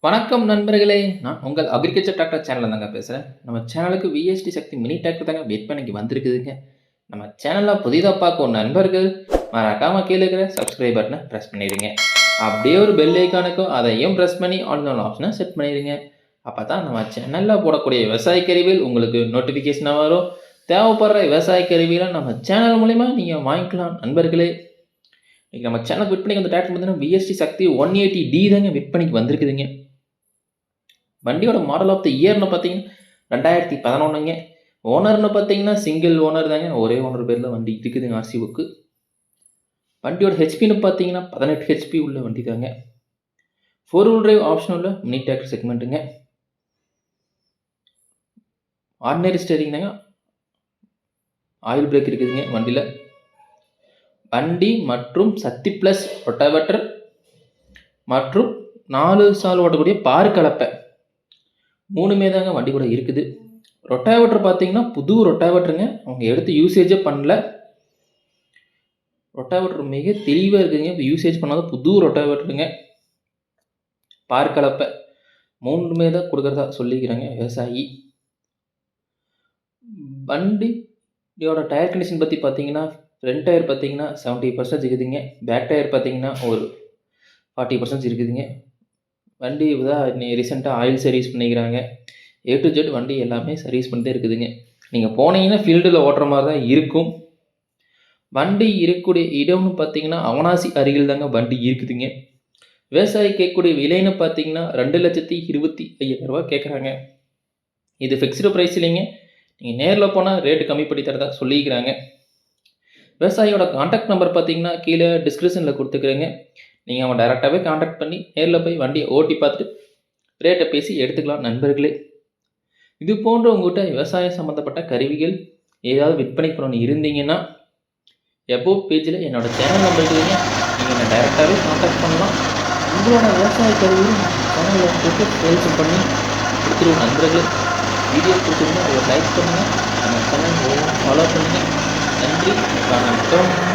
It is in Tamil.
வணக்கம் நண்பர்களே! நான் உங்கள் அக்ரிகல்ச்சர் டிராக்டர் சேனல்ல தாங்க பேசுறேன். நம்ம சேனலுக்கு விஎஸ்டி சக்தி மினி டிராக்டர் தாங்க விற்பனைக்கு வந்திருக்குதுங்க. நம்ம சேனல்ல புதிதா பார்க்கும் நண்பர்கள் மறக்காம கீழ இருக்கிற சப்ஸ்கிரைப் பட்டன பிரஸ் பண்ணிடுங்க. அப்படியே ஒரு பெல் ஐகானுக்கும் அதையும் பிரஸ் பண்ணி ஆல் இன் ஆப்ஷன செட் பண்ணிடுங்க. அப்பதான் நம்ம சேனல்ல போடக்கூடிய விவசாய கருவிகள் உங்களுக்கு நோட்டிஃபிகேஷனா வரும். தேவைப்படுற விவசாய கருவிகள நம்ம சேனல் மூலியமா நீங்க வாங்கிக்கலாம் நண்பர்களே. இன்னைக்கு நம்ம சேனலுக்கு விற்பனைக்கு வந்த டிராக்டர் பார்த்தீங்கன்னா விஎஸ்டி சக்தி 180D தாங்க விற்பனைக்கு வந்திருக்குதுங்க. வண்டியோட மாடல் ஆஃப் த இயர்னு பார்த்தீங்கன்னா 2011ங்க. ஓனர்னு பார்த்தீங்கன்னா சிங்கிள் ஓனர் தாங்க. ஒரே ஓனர் பேர்ல வண்டி இருக்குதுங்க ஆர்சி புக்கு. வண்டியோட ஹெச்பின்னு பார்த்தீங்கன்னா 18 ஹெச்பி உள்ள வண்டி தாங்க. 4 வீல் டிரைவ் ஆப்ஷன் உள்ள மினி டிராக்டர் செக்மெண்ட்டுங்க. ஆர்டினரி ஸ்டீரிங் தாங்க. ஆயில் பிரேக் இருக்குதுங்க வண்டியில. வண்டி மற்றும் சக்தி பிளஸ் ரொட்டாவேட்டர் மற்றும் 4 சால் ஓடக்கூடிய பார் கலப்பை 3மே தாங்க வண்டி கூட இருக்குது. ரொட்டாவேட்டர் பார்த்தீங்கன்னா புது ரொட்டாவேட்டருங்க. அவங்க எடுத்து யூசேஜே பண்ணல. ரொட்டாவேட்டர் மிக தெளிவா இருக்குதுங்க. இப்போ யூசேஜ் பண்ணாத புது ரொட்டாவேட்டருங்க. பார் கலப்பை 3மே தான் கொடுக்குறதா சொல்லிக்கிறாங்க விவசாயி. வண்டியோட டயர் கண்டிஷன் பற்றி பார்த்தீங்கன்னா ஃப்ரண்ட் டயர் பார்த்தீங்கன்னா 70% இருக்குதுங்க. பேக் டயர் பார்த்தீங்கன்னா ஒரு 40% இருக்குதுங்க. வண்டி தான் ரீசெண்டாக ஆயில் சர்வீஸ் பண்ணிக்கிறாங்க. ஏ டு ஜெட் வண்டி எல்லாமே சர்வீஸ் பண்ணிட்டே இருக்குதுங்க. நீங்கள் போனீங்கன்னா ஃபீல்டில் ஓட்டுற மாதிரி தான் இருக்கும். வண்டி இருக்கக்கூடிய இடம்னு பார்த்தீங்கன்னா அவனாசி அருகில் தாங்க வண்டி இருக்குதுங்க. விவசாயி கேட்கக்கூடிய விலைன்னு பார்த்தீங்கன்னா 2,25,000 கேட்குறாங்க. இது ஃபிக்ஸ்டு ப்ரைஸ் இல்லைங்க. நீங்கள் நேரில் போனால் ரேட்டு கம்மி பண்ணி தரதா சொல்லிக்கிறாங்க. விவசாயியோட கான்டாக்ட் நம்பர் பார்த்தீங்கன்னா கீழே டிஸ்கிரிப்ஷனில் கொடுத்துக்கிறேங்க. நீங்கள் அவங்க டைரெக்டாகவே கான்டாக்ட் பண்ணி நேரில் போய் வண்டியை ஓட்டி பார்த்துட்டு ரேட்டை பேசி எடுத்துக்கலாம் நண்பர்களே. இது போன்ற உங்கள்கிட்ட விவசாயம் சம்மந்தப்பட்ட கருவிகள் ஏதாவது விற்பனை பண்ணணும் இருந்தீங்கன்னா எப்போ பேஜில் என்னோடய சேனல் நம்பர் இருக்குதுங்க. நீங்கள் என்னை டைரெக்டாகவே கான்டாக்ட் பண்ணலாம். உங்களோட விவசாய கருவியும் சேனலில் போட்டு சேல்ஸ் பண்ணி கொடுத்துருவோம் நண்பர்களே. வீடியோ கொடுத்துருந்தா அதை லைக் பண்ணுங்கள். நம்ம சேனல் ஃபாலோ பண்ணுங்கள். நன்றி, வணக்கம்.